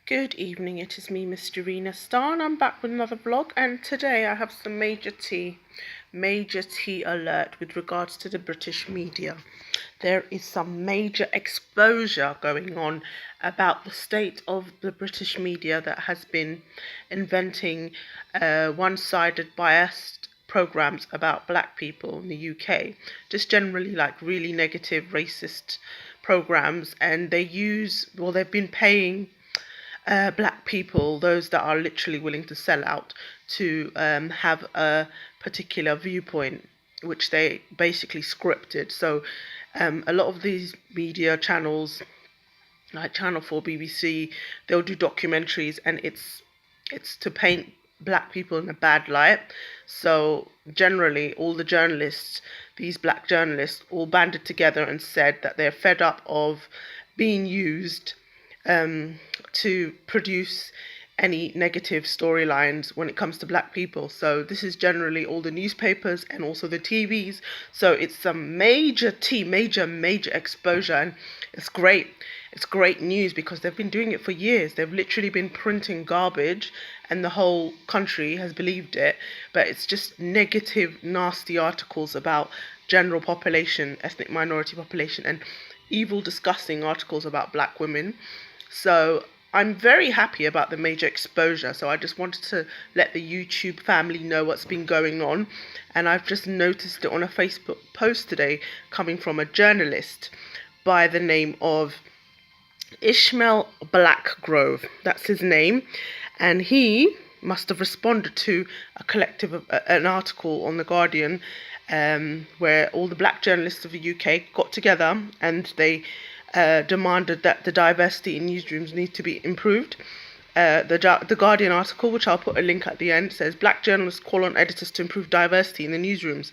Good evening, it is me, Mr. Rena Star, and I'm back with another vlog, and today I have some major tea alert with regards to the British media. There is some major exposure going on about the state of the British media that has been inventing one-sided biased programs about black people in the UK, just generally like really negative racist programs, and they've been paying black people, those that are literally willing to sell out, to have a particular viewpoint, which they basically scripted. So a lot of these media channels, like Channel 4, BBC, they'll do documentaries, and it's to paint black people in a bad light. So generally, all the journalists, these black journalists, all banded together and said that they're fed up of being used to produce any negative storylines when it comes to black people. So this is generally all the newspapers and also the TVs. So it's some major exposure, and it's great. It's great news because they've been doing it for years. They've literally been printing garbage and the whole country has believed it. But it's just negative, nasty articles about general population, ethnic minority population, and evil, disgusting articles about black women. So I'm very happy about the major exposure. So I just wanted to let the YouTube family know what's been going on. And I've just noticed it on a Facebook post today coming from a journalist by the name of Ishmael Blackgrove. That's his name. And he must have responded to a collective of an article on The Guardian where all the black journalists of the UK got together and they demanded that the diversity in newsrooms need to be improved. The Guardian article, which I'll put a link at the end, says black journalists call on editors to improve diversity in the newsrooms.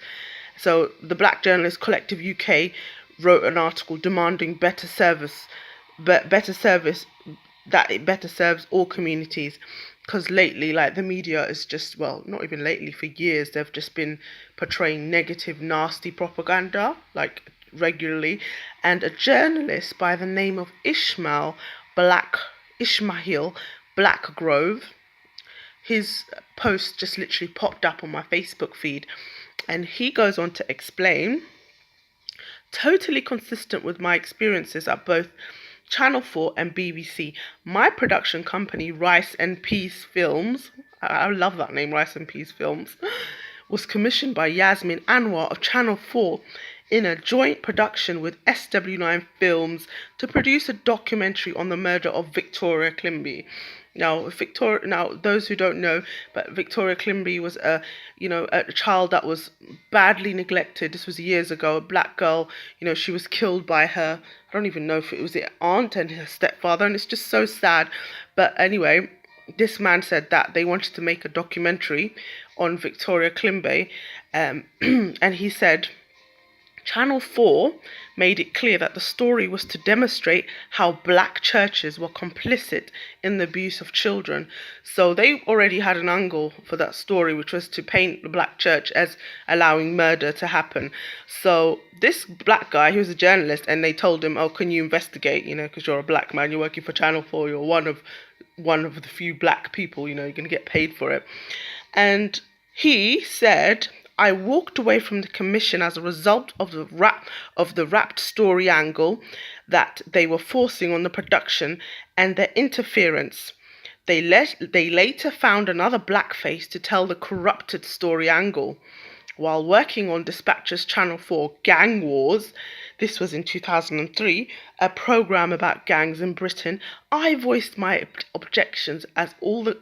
So the Black Journalists Collective UK wrote an article demanding better service that it better serves all communities. Because lately, like, the media is just, well, not even lately, for years, they've just been portraying negative, nasty propaganda, like, regularly. And a journalist by the name of Ishmael Blackgrove, his post just literally popped up on my Facebook feed, and he goes on to explain, totally consistent with my experiences at both Channel 4 and BBC, my production company, Rice and Peas Films, I love that name, Rice and Peas Films, was commissioned by Yasmin Anwar of Channel 4 in a joint production with SW9 Films to produce a documentary on the murder of Victoria Climby. Now, those who don't know, but Victoria Climby was a child that was badly neglected. This was years ago. A black girl, she was killed by her, I don't even know if it was her aunt and her stepfather, and it's just so sad. But anyway, this man said that they wanted to make a documentary on Victoria Climby, and he said Channel 4 made it clear that the story was to demonstrate how black churches were complicit in the abuse of children. So they already had an angle for that story, which was to paint the black church as allowing murder to happen. So this black guy, he was a journalist, and they told him, oh, can you investigate, because you're a black man, you're working for Channel 4, you're one of the few black people, you're going to get paid for it. And he said, I walked away from the commission as a result of the wrapped story angle that they were forcing on the production and their interference. They later found another blackface to tell the corrupted story angle. While working on Dispatch's Channel 4 Gang Wars, this was in 2003, a programme about gangs in Britain, I voiced my objections as all the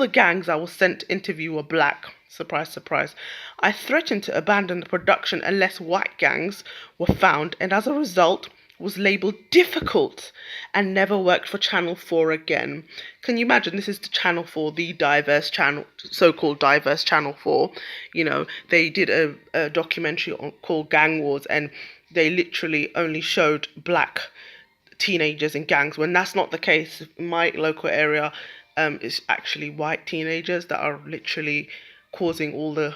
gangs I was sent to interview were black. Surprise, surprise. I threatened to abandon the production unless white gangs were found, and as a result was labelled difficult and never worked for Channel 4 again. Can you imagine? This is the Channel 4, the diverse channel, so-called diverse Channel 4. They did a documentary called Gang Wars, and they literally only showed black teenagers in gangs, when that's not the case. In my local area, it's actually white teenagers that are literally causing all the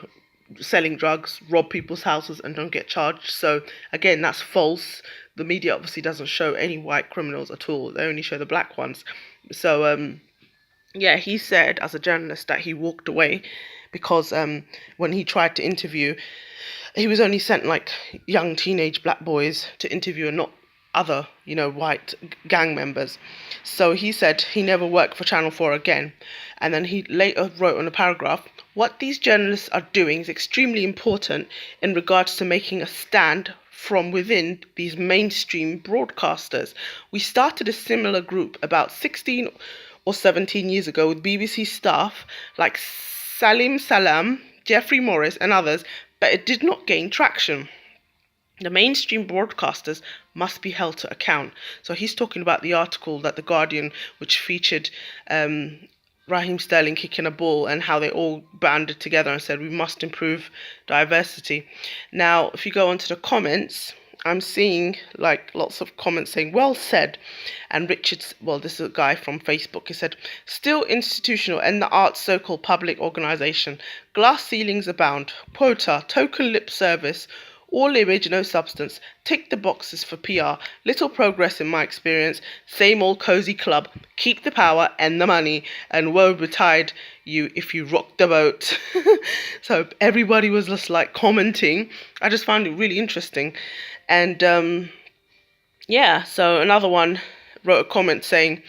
selling drugs, rob people's houses and don't get charged. So again, that's false. the media obviously doesn't show any white criminals at all. They only show the black ones. So yeah, he said as a journalist that he walked away because when he tried to interview, he was only sent like young teenage black boys to interview and not other, white gang members. So he said he never worked for Channel 4 again. And then he later wrote on a paragraph, what these journalists are doing is extremely important in regards to making a stand from within these mainstream broadcasters. We started a similar group about 16 or 17 years ago with BBC staff like Salim Salam, Jeffrey Morris and others, but it did not gain traction. The mainstream broadcasters must be held to account. So he's talking about the article that The Guardian, which featured Raheem Sterling kicking a ball and how they all banded together and said we must improve diversity. Now, if you go onto the comments, I'm seeing like lots of comments saying, well said. And Richard's, well, this is a guy from Facebook. He said, still institutional and the arts so-called public organisation. Glass ceilings abound. Quota, token lip service. All image, no substance. Tick the boxes for PR. Little progress in my experience. Same old cozy club. Keep the power and the money. And woe betide you if you rock the boat. So everybody was just like commenting. I just found it really interesting. And yeah, so another one wrote a comment saying,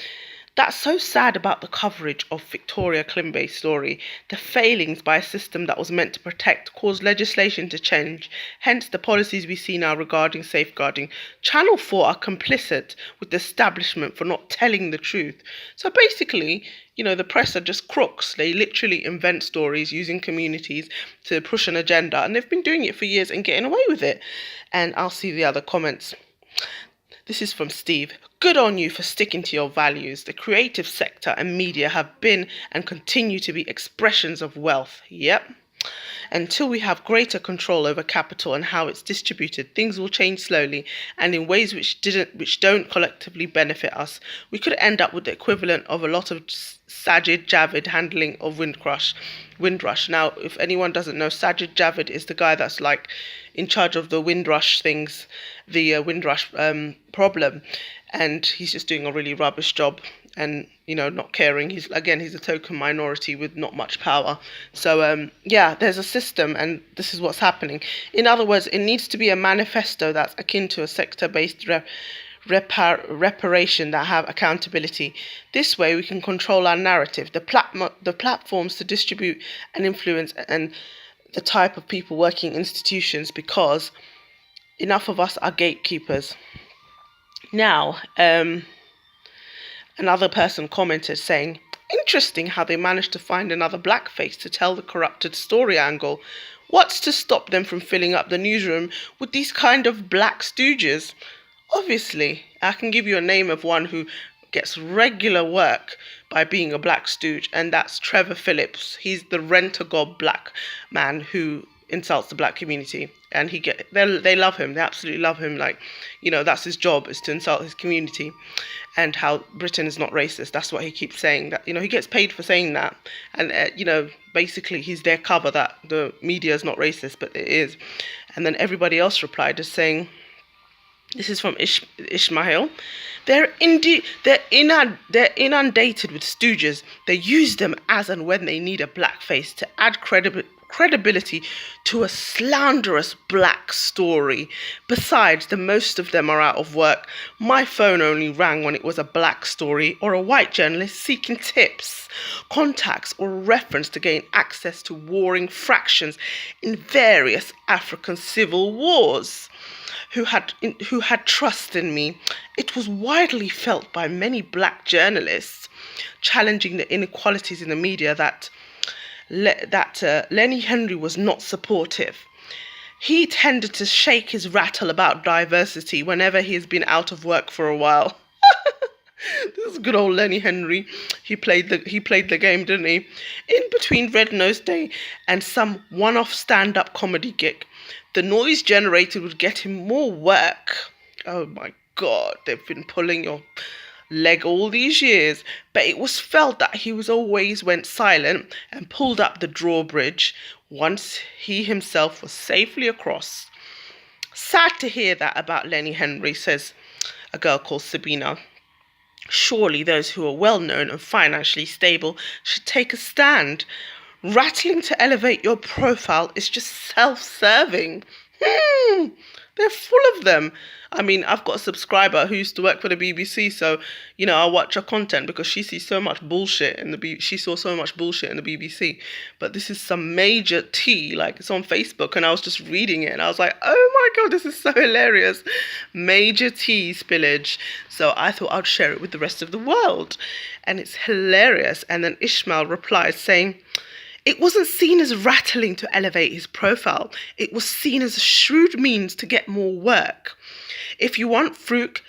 that's so sad about the coverage of Victoria Klimbay's story. The failings by a system that was meant to protect caused legislation to change. Hence the policies we see now regarding safeguarding. Channel 4 are complicit with the establishment for not telling the truth. So basically, the press are just crooks. They literally invent stories using communities to push an agenda. And they've been doing it for years and getting away with it. And I'll see the other comments. This is from Steve. Good on you for sticking to your values. The creative sector and media have been and continue to be expressions of wealth. Yep. Until we have greater control over capital and how it's distributed, things will change slowly and in ways which don't collectively benefit us. We could end up with the equivalent of a lot of Sajid Javid handling of Windrush. Now, if anyone doesn't know, Sajid Javid is the guy that's like in charge of the Windrush things, the Windrush problem, and he's just doing a really rubbish job and not caring. He's a token minority with not much power. So yeah, there's a system and this is what's happening. In other words, it needs to be a manifesto that's akin to a sector-based reparation that have accountability. This way we can control our narrative, the platforms to distribute and influence, and the type of people working in institutions, because enough of us are gatekeepers. Now, another person commented saying, interesting how they managed to find another blackface to tell the corrupted story angle. What's to stop them from filling up the newsroom with these kind of black stooges? Obviously, I can give you a name of one who gets regular work by being a black stooge, and that's Trevor Phillips. He's the rent-a-gob black man who insults the black community, and they love him. They absolutely love him. Like, that's his job, is to insult his community, and how Britain is not racist. That's what he keeps saying. That he gets paid for saying that, and basically he's their cover that the media is not racist, but it is. And then everybody else replied as saying, this is from Ishmael. They're inundated with stooges. They use them as and when they need a blackface to add credibility to a slanderous black story. Besides, the most of them are out of work. My phone only rang when it was a black story or a white journalist seeking tips, contacts or reference to gain access to warring fractions in various African civil wars. Who had trust in me. It was widely felt by many black journalists challenging the inequalities in the media that Lenny Henry was not supportive. He tended to shake his rattle about diversity whenever he has been out of work for a while. This is good old Lenny Henry. He played the game, didn't he? In between Red Nose Day and some one-off stand-up comedy gig, the noise generated would get him more work. Oh my God, they've been pulling your leg all these years. But it was felt that he always went silent and pulled up the drawbridge once he himself was safely across. Sad to hear that about Lenny Henry, says a girl called Sabina. Surely those who are well known and financially stable should take a stand. Rattling to elevate your profile is just self-serving. They're full of them. I mean, I've got a subscriber who used to work for the BBC, so I watch her content because she sees so much bullshit in she saw so much bullshit in the BBC. But this is some major tea, like it's on Facebook, and I was just reading it, and I was like, oh my god, this is so hilarious. Major tea spillage. So I thought I'd share it with the rest of the world, and it's hilarious. And then Ishmael replied saying, it wasn't seen as rattling to elevate his profile. It was seen as a shrewd means to get more work. If you want fruit,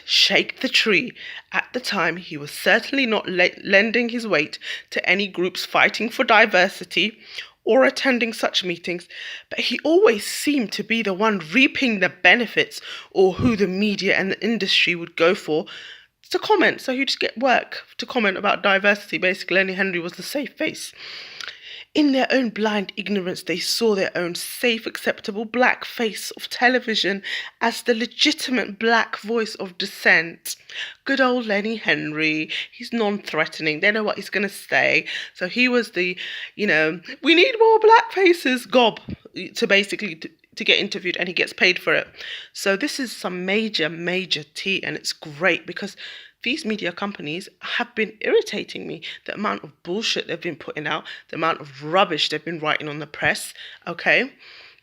shake the tree. At the time, he was certainly not lending his weight to any groups fighting for diversity or attending such meetings, but he always seemed to be the one reaping the benefits, or who the media and the industry would go for to comment. So he'd just get work to comment about diversity. Basically, Lenny Henry was the safe face. In their own blind ignorance, they saw their own safe, acceptable black face of television as the legitimate black voice of dissent. Good old Lenny Henry. He's non-threatening. They know what he's going to say. So he was the, we need more black faces gob to basically to get interviewed, and he gets paid for it. So this is some major, major tea, and it's great because these media companies have been irritating me. The amount of bullshit they've been putting out, the amount of rubbish they've been writing on the press, okay?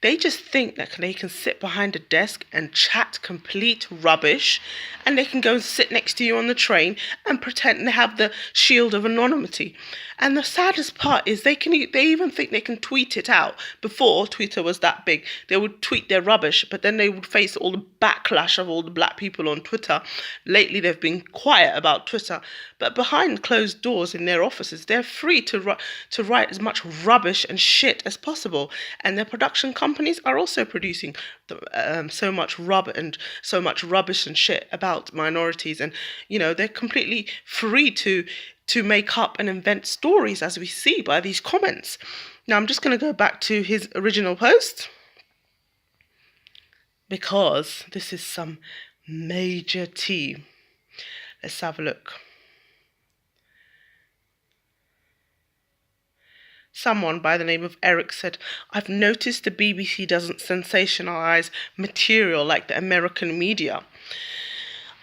They just think that they can sit behind a desk and chat complete rubbish, and they can go and sit next to you on the train and pretend they have the shield of anonymity. And the saddest part is they even think they can tweet it out. Before Twitter was that big, they would tweet their rubbish, but then they would face all the backlash of all the black people on Twitter. Lately, they've been quiet about Twitter, but behind closed doors in their offices, they're free to write as much rubbish and shit as possible. And their production companies are also producing so much rubbish and shit about minorities, and they're completely free to make up and invent stories, as we see by these comments. Now I'm just going to go back to his original post because this is some major tea. Let's have a look. Someone by the name of Eric said, I've noticed the BBC doesn't sensationalise material like the American media.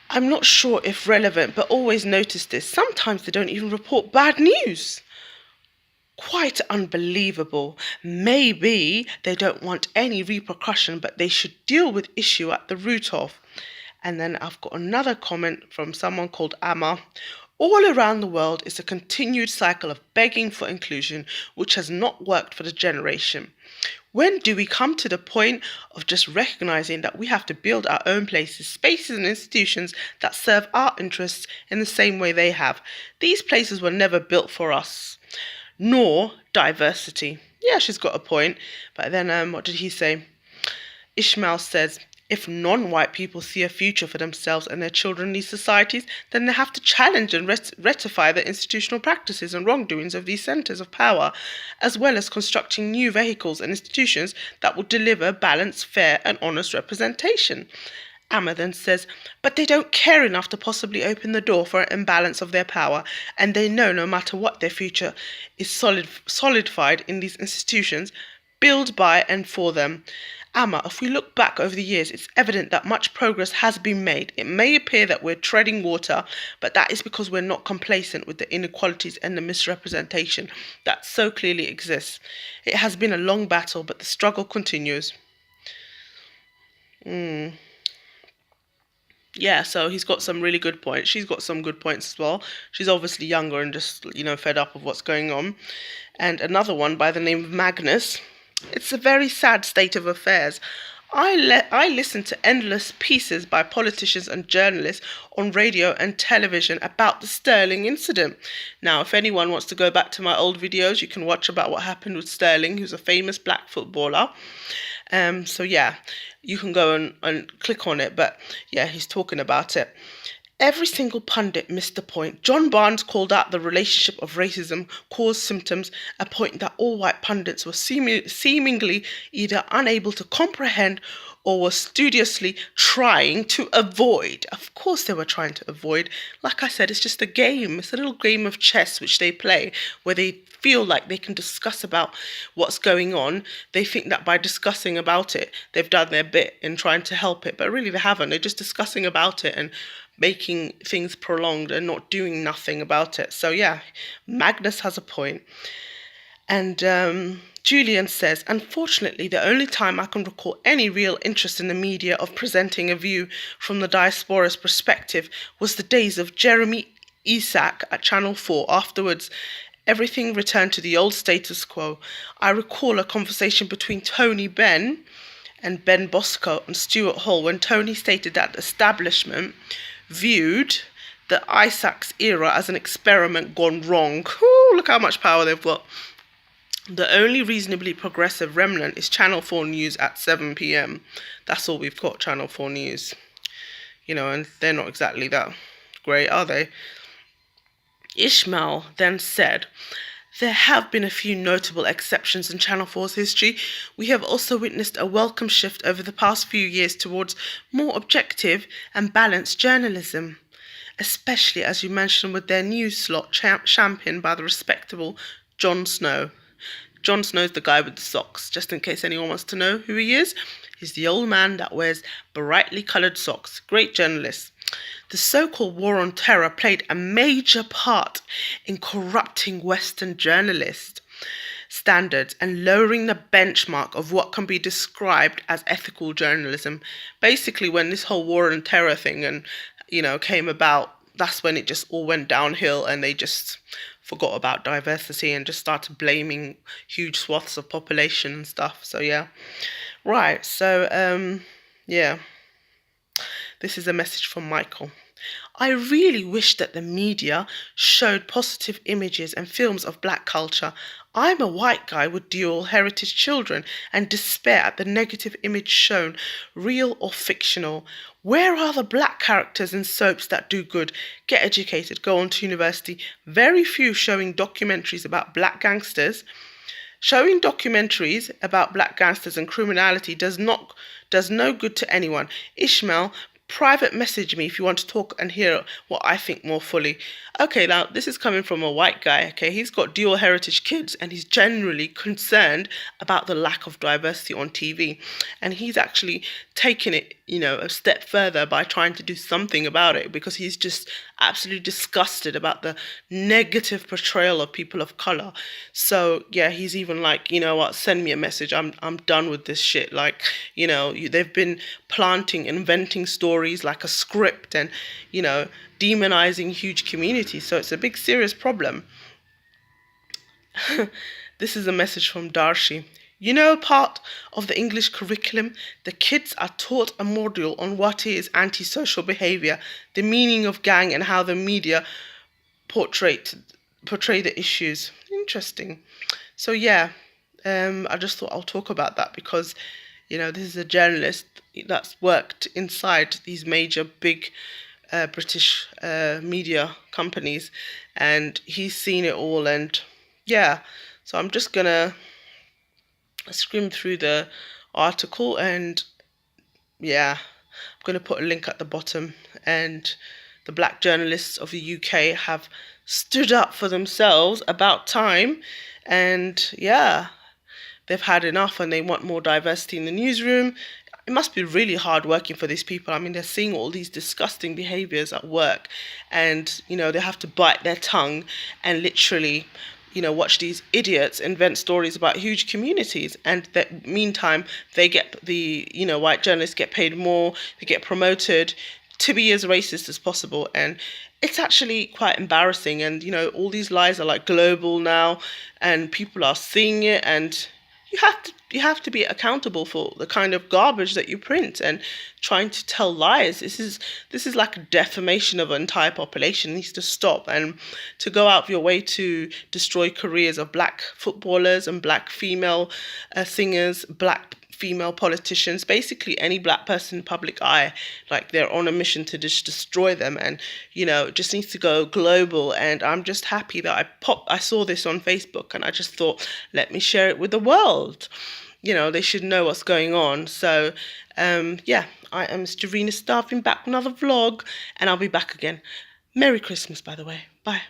I'm not sure if relevant, but always notice this. Sometimes they don't even report bad news. Quite unbelievable. Maybe they don't want any repercussion, but they should deal with issue at the root of. And then I've got another comment from someone called Amma. All around the world is a continued cycle of begging for inclusion, which has not worked for the generation. When do we come to the point of just recognizing that we have to build our own places, spaces and institutions that serve our interests in the same way they have? These places were never built for us, nor diversity. Yeah, she's got a point. But then what did he say? Ishmael says, if non-white people see a future for themselves and their children in these societies, then they have to challenge and rectify the institutional practices and wrongdoings of these centres of power, as well as constructing new vehicles and institutions that will deliver balanced, fair and honest representation. Amma then says, but they don't care enough to possibly open the door for an imbalance of their power, and they know no matter what their future is solidified in these institutions, built by and for them. Amma, if we look back over the years, it's evident that much progress has been made. It may appear that we're treading water, but that is because we're not complacent with the inequalities and the misrepresentation that so clearly exists. It has been a long battle, but the struggle continues. Yeah, so he's got some really good points. She's got some good points as well. She's obviously younger and just, fed up of what's going on. And another one by the name of Magnus. It's a very sad state of affairs. I listen to endless pieces by politicians and journalists on radio and television about the Sterling incident. Now, if anyone wants to go back to my old videos, you can watch about what happened with Sterling, who's a famous black footballer. So yeah, you can go and click on it. But yeah, he's talking about it. Every single pundit missed the point. John Barnes called out the relationship of racism caused symptoms, a point that all white pundits were seemingly either unable to comprehend or were studiously trying to avoid. Of course, they were trying to avoid. Like I said, it's just a game. It's a little game of chess which they play where they feel like they can discuss about what's going on. They think that by discussing about it, they've done their bit in trying to help it, but really they haven't. They're just discussing about it and making things prolonged and not doing nothing about it. So yeah, Magnus has a point. And Julian says, unfortunately, the only time I can recall any real interest in the media of presenting a view from the diaspora's perspective was the days of Jeremy Isaac at Channel 4. Afterwards, everything returned to the old status quo. I recall a conversation between Tony Benn and Ben Bosco and Stuart Hall when Tony stated that the establishment viewed the Isaac's era as an experiment gone wrong. Ooh, look how much power they've got. The only reasonably progressive remnant is Channel 4 News at 7 p.m. That's all we've got, Channel 4 News. You know, and they're not exactly that great, are they? Ishmael then said, there have been a few notable exceptions in Channel 4's history. We have also witnessed a welcome shift over the past few years towards more objective and balanced journalism, especially as you mentioned with their news slot championed by the respectable Jon Snow. Jon Snow's the guy with the socks, just in case anyone wants to know who he is. He's the old man that wears brightly coloured socks. Great journalist. The so-called war on terror played a major part in corrupting Western journalist standards and lowering the benchmark of what can be described as ethical journalism. Basically, when this whole war on terror thing came about, that's when it just all went downhill and they just forgot about diversity and just started blaming huge swaths of population and stuff. So yeah. Right, so yeah. This is a message from Michael. I really wish that the media showed positive images and films of black culture. I'm a white guy with dual heritage children and despair at the negative image shown, real or fictional. Where are the black characters in soaps that do good, get educated, go on to university? Very few showing documentaries about black gangsters. Showing documentaries about black gangsters and criminality does no good to anyone. Ishmael, private message me if you want to talk and hear what I think more fully. Okay, now this is coming from a white guy, okay? He's got dual heritage kids and he's generally concerned about the lack of diversity on TV. And he's actually taken it, a step further by trying to do something about it because he's just absolutely disgusted about the negative portrayal of people of color. So yeah, he's even like, you know what, send me a message. I'm done with this shit. Like, they've been planting, inventing stories like a script and, demonizing huge communities. So it's a big, serious problem. This is a message from Darshi. Part of the English curriculum, the kids are taught a module on what is antisocial behaviour, the meaning of gang and how the media portray the issues. Interesting. So yeah, I just thought I'll talk about that because, this is a journalist that's worked inside these major big British media companies and he's seen it all. And yeah, so I'm just gonna skim through the article and yeah, I'm going to put a link at the bottom. And the black journalists of the UK have stood up for themselves, about time, and yeah, they've had enough and they want more diversity in the newsroom. It must be really hard working for these people. I mean, they're seeing all these disgusting behaviours at work and, they have to bite their tongue and literally, watch these idiots invent stories about huge communities. And that meantime, they get white journalists get paid more, they get promoted to be as racist as possible. And it's actually quite embarrassing. And, all these lies are like global now and people are seeing it, and you have to be accountable for the kind of garbage that you print and trying to tell lies. This is like a defamation of an entire population. It needs to stop. And to go out of your way to destroy careers of black footballers and black female singers, black female politicians, basically any black person in public eye, like they're on a mission to just destroy them, and it just needs to go global. And I'm just happy that I saw this on Facebook, and I just thought, let me share it with the world. They should know what's going on. So yeah, I am Starina Starving, back with another vlog, and I'll be back again. Merry Christmas, by the way. Bye.